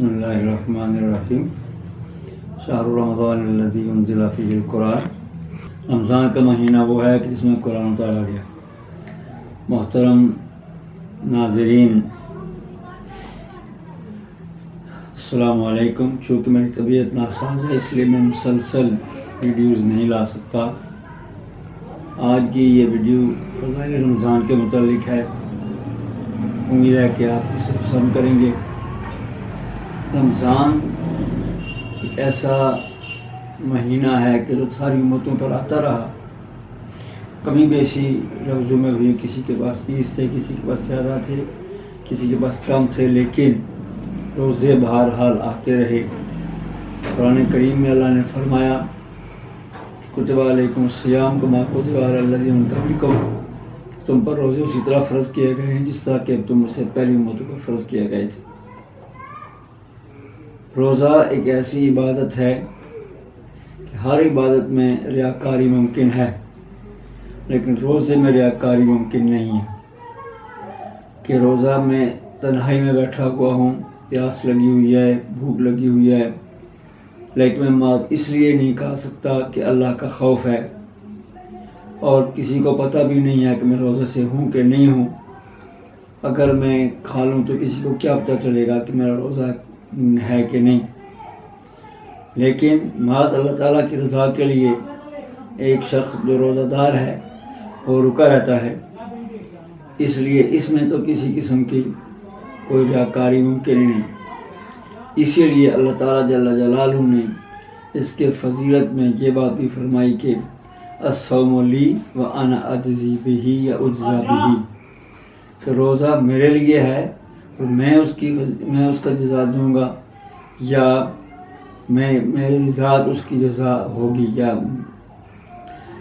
بسم اللہ الرحمن الرحیم شہر رمضان الذی انزل فیہ القرآن۔ رمضان کا مہینہ وہ ہے کہ جس میں قرآن اتارا گیا۔ محترم ناظرین، السلام علیکم۔ چونکہ میری طبیعت ناساز ہے اس لیے میں مسلسل ویڈیوز نہیں لا سکتا۔ آج کی یہ ویڈیو فضائل رمضان کے متعلق ہے، امید ہے کہ آپ اسے پسند کریں گے۔ رمضان ایک ایسا مہینہ ہے کہ جو ساری امتوں پر آتا رہا، کمی بیشی لفظوں میں ہوئی، کسی کے پاس 30 تھے، کسی کے پاس زیادہ تھے، کسی کے پاس کم تھے، لیکن روزے بہرحال آتے رہے۔ قرآن کریم میں اللہ نے فرمایا کتب علیکم الصیام کما کتب علی الذین من قبلکم، تم پر روزے اسی طرح فرض کیے گئے ہیں جس طرح کہ تم سے پہلی امتوں پر فرض کیے گئے تھے۔ روزہ ایک ایسی عبادت ہے کہ ہر عبادت میں ریاکاری ممکن ہے، لیکن روزے میں ریاکاری ممکن نہیں ہے کہ روزہ میں تنہائی میں بیٹھا ہوا ہوں، پیاس لگی ہوئی ہے، بھوک لگی ہوئی ہے، لیکن میں اس لیے نہیں کہا سکتا کہ اللہ کا خوف ہے، اور کسی کو پتہ بھی نہیں ہے کہ میں روزے سے ہوں کہ نہیں ہوں۔ اگر میں کھا لوں تو کسی کو کیا پتہ چلے گا کہ میرا روزہ ہے کہ نہیں۔ لیکن محض اللہ تعالیٰ کی رضا کے لیے ایک شخص جو روزہ دار ہے وہ رکا رہتا ہے، اس لیے اس میں تو کسی قسم کی کوئی ریاکاری ممکن ہی نہیں۔ اسی لیے اللہ تعالیٰ جل جلالہ نے اس کے فضیلت میں یہ بات بھی فرمائی کہ الصوم لی وانا اجزی بہ یا اجزا بہ، کہ روزہ میرے لیے ہے اور میں اس کا جزا دوں گا، یا میری ذات اس کی جزا ہوگی۔ یا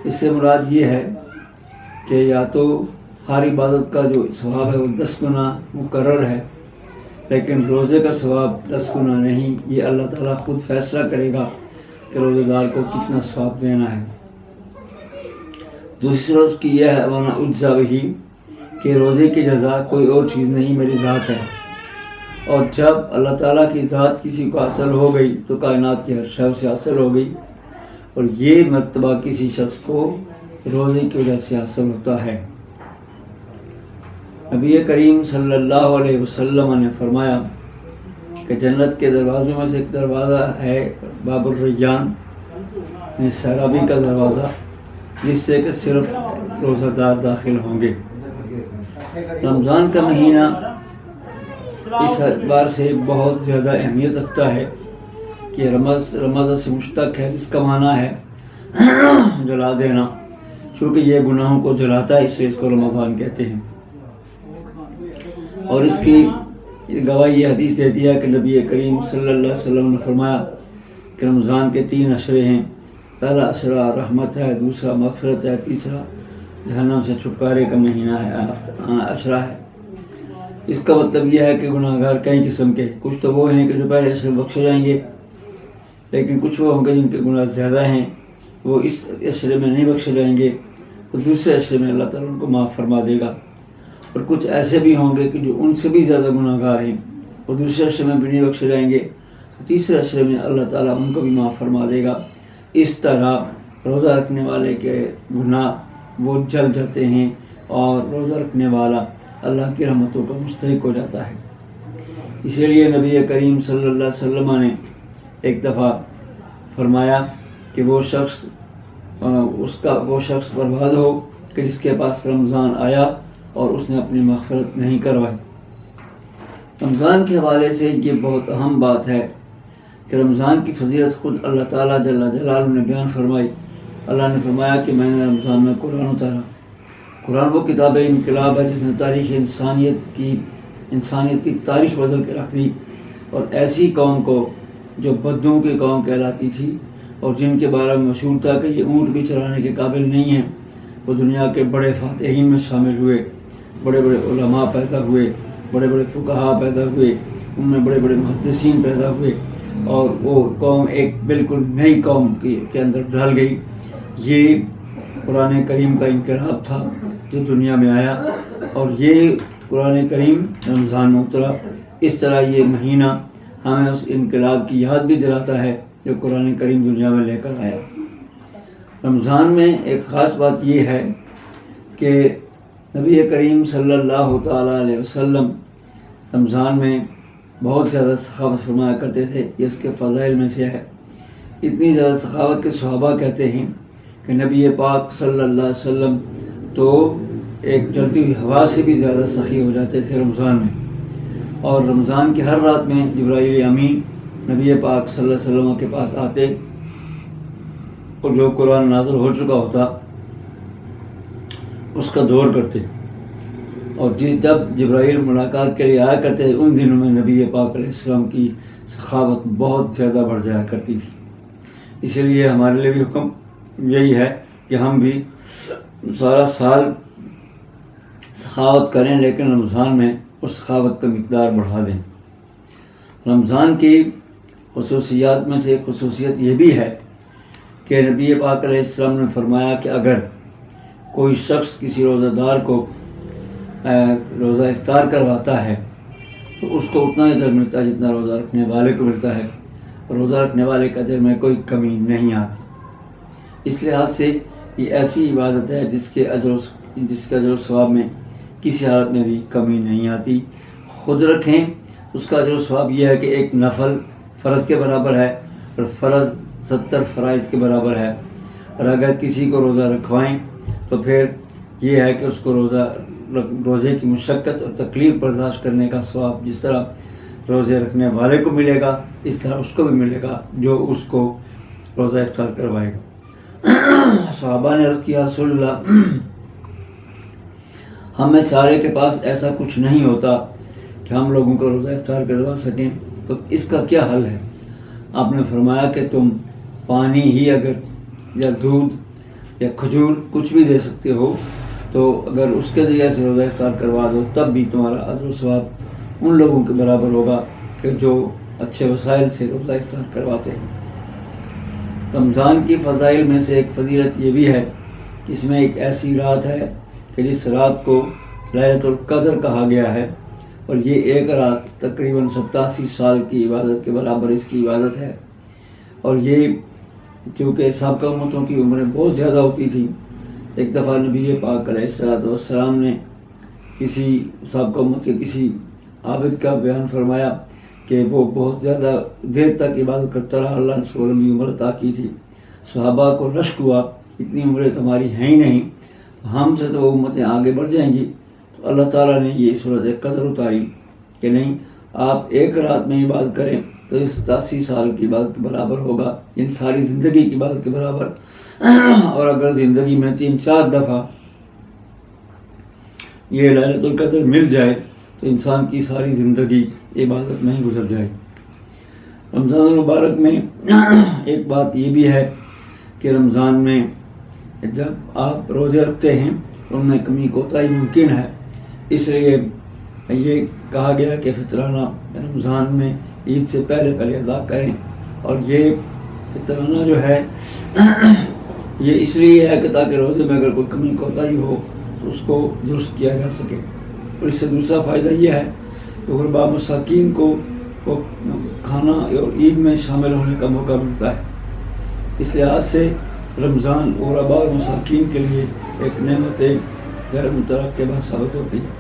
اس سے مراد یہ ہے کہ یا تو ہر عبادت کا جو ثواب ہے وہ 10 گنا مقرر ہے، لیکن روزے کا ثواب 10 گنا نہیں۔ یہ اللہ تعالیٰ خود فیصلہ کرے گا کہ روزے دار کو کتنا ثواب دینا ہے۔ دوسری صورت اس کی یہ ہے وانا اجزا بہ، کہ روزے کی جزا کوئی اور چیز نہیں، میری ذات ہے۔ اور جب اللہ تعالیٰ کی ذات کسی کو حاصل ہو گئی تو کائنات کی ہر شے سے حاصل ہو گئی، اور یہ مرتبہ کسی شخص کو روزے کی وجہ سے حاصل ہوتا ہے۔ نبی کریم صلی اللہ علیہ وسلم نے فرمایا کہ جنت کے دروازوں میں سے ایک دروازہ ہے باب الریان، یعنی سیرابی کا دروازہ، جس سے کہ صرف روزہ دار داخل ہوں گے۔ رمضان کا مہینہ اس اعتبار سے بہت زیادہ اہمیت رکھتا ہے کہ رمضان سے مشتق ہے، جس کا معنی ہے جلا دینا، چونکہ یہ گناہوں کو جلاتا ہے، اس لیے اس کو رمضان کہتے ہیں۔ اور اس کی گواہی یہ حدیث دیتی ہے کہ نبی کریم صلی اللہ علیہ وسلم نے فرمایا کہ رمضان کے 3 عشرے ہیں، پہلا عشرہ رحمت ہے، دوسرا مغفرت ہے، تیسرا جہنم سے چھٹکارے کا مہینہ ہے، عشرہ ہے۔ اس کا مطلب یہ ہے کہ گناہ گار کئی قسم کے، کچھ تو وہ ہیں کہ جو پہلے عشرے بخشے جائیں گے، لیکن کچھ وہ ہوں گے جن کے گناہ زیادہ ہیں، وہ اس عشرے میں نہیں بخشے جائیں گے، تو دوسرے عشرے میں اللہ تعالیٰ ان کو معاف فرما دے گا۔ اور کچھ ایسے بھی ہوں گے کہ جو ان سے بھی زیادہ گناہ گار ہیں، وہ دوسرے عشرے میں بھی نہیں بخشے جائیں گے، تو تیسرے عشرے میں اللہ تعالیٰ ان کو بھی معاف فرما دے گا۔ اس طرح روزہ رکھنے والے کے گناہ وہ جل جاتے ہیں، اور روزہ رکھنے والا اللہ کی رحمتوں کا مستحق ہو جاتا ہے۔ اسی لیے نبی کریم صلی اللہ علیہ وسلم نے ایک دفعہ فرمایا کہ وہ شخص برباد ہو کہ جس کے پاس رمضان آیا اور اس نے اپنی مغفرت نہیں کروائی۔ رمضان کے حوالے سے یہ بہت اہم بات ہے کہ رمضان کی فضیلت خود اللہ تعالیٰ جل جلالہ نے بیان فرمائی۔ اللہ نے فرمایا کہ میں نے رمضان میں قرآن اتارا۔ قرآن وہ کتاب انقلاب ہے جس نے تاریخ انسانیت کی تاریخ بدل کے رکھ دی، اور ایسی قوم کو جو بدوں کی قوم کہلاتی تھی اور جن کے بارے میں مشہور تھا کہ یہ اونٹ بھی چلانے کے قابل نہیں ہیں، وہ دنیا کے بڑے فاتحین میں شامل ہوئے، بڑے بڑے علماء پیدا ہوئے، بڑے بڑے فقہاء پیدا ہوئے، ان میں بڑے بڑے محدثین پیدا ہوئے، اور وہ قوم ایک بالکل نئی قوم کے اندر ڈھل گئی۔ یہ قرآن کریم کا انقلاب تھا جو دنیا میں آیا، اور یہ قرآن کریم رمضان میں اترا۔ اس طرح یہ مہینہ ہمیں اس انقلاب کی یاد بھی دلاتا ہے جو قرآن کریم دنیا میں لے کر آیا۔ رمضان میں ایک خاص بات یہ ہے کہ نبی کریم صلی اللہ تعالیٰ علیہ وسلم رمضان میں بہت زیادہ سخاوت فرمایا کرتے تھے۔ یہ اس کے فضائل میں سے ہے۔ اتنی زیادہ سخاوت کے صحابہ کہتے ہیں کہ نبی پاک صلی اللہ علیہ وسلم تو ایک چلتی ہوئی ہوا سے بھی زیادہ سخی ہو جاتے تھے رمضان میں، اور رمضان کی ہر رات میں جبرائیل امین نبی پاک صلی اللہ علیہ وسلم کے پاس آتے اور جو قرآن نازل ہو چکا ہوتا اس کا دور کرتے، اور جب جبرائیل ملاقات کے لیے آیا کرتے ان دنوں میں نبی پاک علیہ السلام کی سخاوت بہت زیادہ بڑھ جایا کرتی تھی۔ اسی لیے ہمارے لیے بھی حکم یہی ہے کہ ہم بھی سارا سال سخاوت کریں، لیکن رمضان میں اس سخاوت کا مقدار بڑھا دیں۔ رمضان کی خصوصیات میں سے ایک خصوصیت یہ بھی ہے کہ نبی پاک علیہ السلام نے فرمایا کہ اگر کوئی شخص کسی روزہ دار کو روزہ افطار کرواتا ہے تو اس کو اتنا اجر ملتا ہے جتنا روزہ رکھنے والے کو ملتا ہے، اور روزہ رکھنے والے کے اجر میں کوئی کمی نہیں آتی۔ اس لحاظ سے یہ ایسی عبادت ہے جس کے اجر و ثواب میں کسی حالت میں بھی کمی نہیں آتی۔ خود رکھیں، اس کا اجر و ثواب یہ ہے کہ ایک نفل فرض کے برابر ہے اور فرض 70 فرائض کے برابر ہے، اور اگر کسی کو روزہ رکھوائیں تو پھر یہ ہے کہ اس کو روزے کی مشقت اور تکلیف برداشت کرنے کا ثواب جس طرح روزے رکھنے والے کو ملے گا اس طرح اس کو بھی ملے گا جو اس کو روزہ افطار کروائے گا۔ صحابہ نے عرض کیا رسول اللہ، ہمیں سارے کے پاس ایسا کچھ نہیں ہوتا کہ ہم لوگوں کو روزہ افطار کروا سکیں، تو اس کا کیا حل ہے؟ آپ نے فرمایا کہ تم پانی ہی اگر یا دودھ یا کھجور کچھ بھی دے سکتے ہو تو اگر اس کے ذریعے سے روزہ افطار کروا دو تب بھی تمہارا اجر و ثواب ان لوگوں کے برابر ہوگا کہ جو اچھے وسائل سے روزہ افطار کرواتے ہیں۔ رمضان کی فضائل میں سے ایک فضیلت یہ بھی ہے کہ اس میں ایک ایسی رات ہے کہ جس رات کو لیلۃ القدر کہا گیا ہے، اور یہ ایک رات تقریباً 87 سال کی عبادت کے برابر اس کی عبادت ہے۔ اور یہ چونکہ سابقہ امتوں کی عمریں بہت زیادہ ہوتی تھیں، ایک دفعہ نبی پاک علیہ السلام نے کسی سابقہ امت کے کسی عابد کا بیان فرمایا کہ وہ بہت زیادہ دیر تک عبادت کرتا رہا، اللہ نے اس کو لمبی عمر عطا کی تھی۔ صحابہ کو رشک ہوا اتنی عمریں تمہاری ہیں ہی نہیں، ہم سے تو وہ امتیں آگے بڑھ جائیں گی، تو اللہ تعالیٰ نے یہ صورت قدر اتاری کہ نہیں، آپ ایک رات میں عبادت کریں تو یہ 87 سال کی عبادت کے برابر ہوگا، یعنی ساری زندگی کی عبادت کے برابر۔ اور اگر زندگی میں 3-4 دفعہ یہ لیلۃ القدر مل جائے تو انسان کی ساری زندگی عبادت میں ہی گزر جائے۔ رمضان المبارک میں ایک بات یہ بھی ہے کہ رمضان میں جب آپ روزے رکھتے ہیں ان میں کمی کوتاہی ممکن ہے، اس لیے یہ کہا گیا کہ فطرانہ رمضان میں عید سے پہلے ادا کریں، اور یہ فطرانہ جو ہے یہ اس لیے ہے کہ تاکہ روزے میں اگر کوئی کمی کوتاہی ہو تو اس کو درست کیا جا سکے۔ اور اس سے دوسرا فائدہ یہ ہے کہ غربا مساکین کو کھانا اور عید میں شامل ہونے کا موقع ملتا ہے۔ اس لحاظ سے رمضان غربا اور مساکین کے لیے ایک نعمت غیر مترقبہ کے بعد ثابت ہوتی ہے۔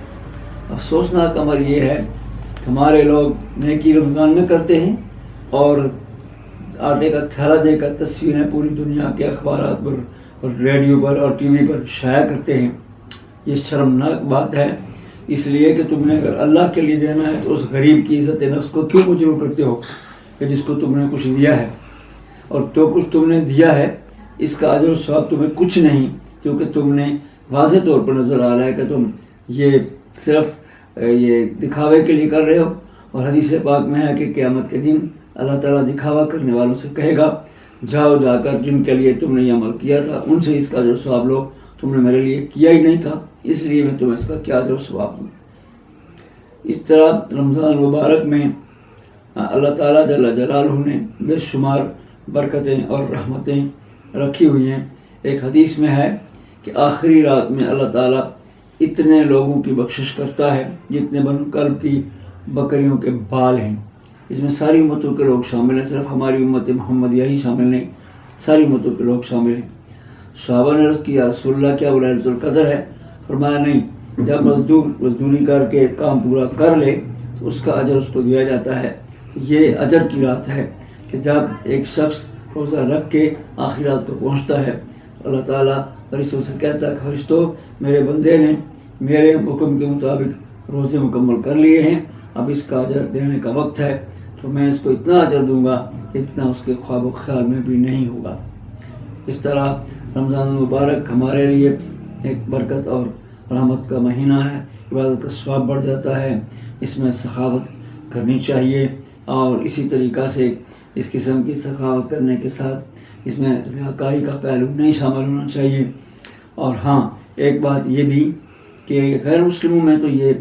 افسوسناک امر یہ ہے کہ ہمارے لوگ نیکی رمضان میں کرتے ہیں اور آٹے کا تھیلا دے کر تصویریں پوری دنیا کے اخبارات پر اور ریڈیو پر اور ٹی وی پر شائع کرتے ہیں۔ یہ شرمناک بات ہے، اس لیے کہ تم نے اگر اللہ کے لیے دینا ہے تو اس غریب کی عزت نفس کو کیوں مجروح کرتے ہو کہ جس کو تم نے کچھ دیا ہے، اور تو کچھ تم نے دیا ہے اس کا اجر و ثواب تمہیں کچھ نہیں، کیونکہ تم نے واضح طور پر نظر آ رہا ہے کہ تم یہ صرف یہ دکھاوے کے لیے کر رہے ہو۔ اور حدیث پاک میں ہے کہ قیامت کے دن اللہ تعالیٰ دکھاوا کرنے والوں سے کہے گا، جاؤ جا کر جن کے لیے تم نے یہ عمل کیا تھا ان سے اس کا جو ثواب لو، تم نے میرے لیے کیا ہی نہیں تھا، اس لیے میں تمہیں اس کا کیا جو ثواب دوں۔ اس طرح رمضان مبارک میں اللہ تعالیٰ جل جلالہ نے بے شمار برکتیں اور رحمتیں رکھی ہوئی ہیں۔ ایک حدیث میں ہے کہ آخری رات میں اللہ تعالیٰ اتنے لوگوں کی بخشش کرتا ہے جتنے بنو کلب کی بکریوں کے بال ہیں۔ اس میں ساری امتوں کے لوگ شامل ہیں، صرف ہماری امت محمدیہ ہی شامل نہیں، ساری امتوں کے لوگ شامل ہیں۔ صحابہ نے عرض کیا رسول اللہ کیا وہ ليلۃ القدر ہے؟ فرمایا نہیں، جب مزدوری کر کے کام پورا کر لے تو اس کا اجر اس کو دیا جاتا ہے۔ یہ اجر کی رات ہے کہ جب ایک شخص روزہ رکھ کے آخری رات کو پہنچتا ہے، اللہ تعالیٰ فرشتوں سے کہتا ہے کہ فرشتوں میرے بندے نے میرے حکم کے مطابق روزے مکمل کر لیے ہیں، اب اس کا اجر دینے کا وقت ہے، تو میں اس کو اتنا اجر دوں گا اتنا اس کے خواب و خیال میں بھی نہیں ہوگا۔ اس طرح رمضان المبارک ہمارے لیے ایک برکت اور رحمت کا مہینہ ہے، عبادت کا ثواب بڑھ جاتا ہے، اس میں سخاوت کرنی چاہیے، اور اسی طریقہ سے اس قسم کی سخاوت کرنے کے ساتھ اس میں ریاکاری کا پہلو نہیں شامل ہونا چاہیے۔ اور ہاں ایک بات یہ بھی کہ غیر مسلموں میں تو یہ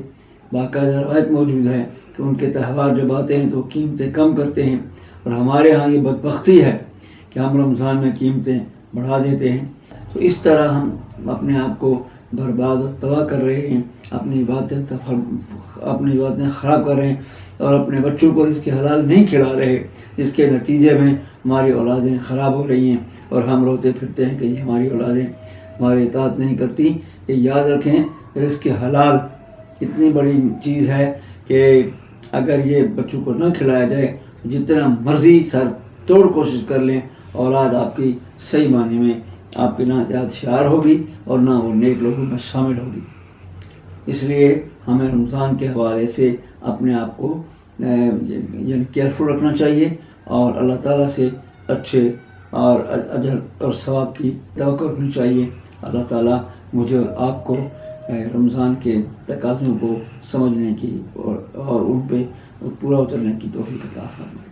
باقاعدہ روایت موجود ہے کہ ان کے تہوار جب آتے ہیں تو قیمتیں کم کرتے ہیں، اور ہمارے ہاں یہ بدبختی ہے کہ ہم رمضان میں قیمتیں بڑھا دیتے ہیں۔ تو اس طرح ہم اپنے آپ کو برباد اور تباہ کر رہے ہیں، اپنی باتیں خراب کر رہے ہیں، اور اپنے بچوں کو رزق حلال نہیں کھلا رہے، جس کے نتیجے میں ہماری اولادیں خراب ہو رہی ہیں، اور ہم روتے پھرتے ہیں کہ یہ ہماری اولادیں ہماری اطاعت نہیں کرتی۔ یہ یاد رکھیں رزق حلال اتنی بڑی چیز ہے کہ اگر یہ بچوں کو نہ کھلایا جائے تو جتنا مرضی سر توڑ کوشش کر لیں، اولاد آپ کی صحیح معنی میں آپ کی نہ یاد شعار ہوگی اور نہ وہ نیک لوگوں میں شامل ہوگی۔ اس لیے ہمیں رمضان کے حوالے سے اپنے آپ کو یعنی کیئرفل رکھنا چاہیے، اور اللہ تعالیٰ سے اچھے اور اجر اور ثواب کی توقع رکھنی چاہیے۔ اللہ تعالیٰ مجھے اور آپ کو رمضان کے تقاضوں کو سمجھنے کی اور ان پہ پورا اترنے کی توفیق عطا فرمائے۔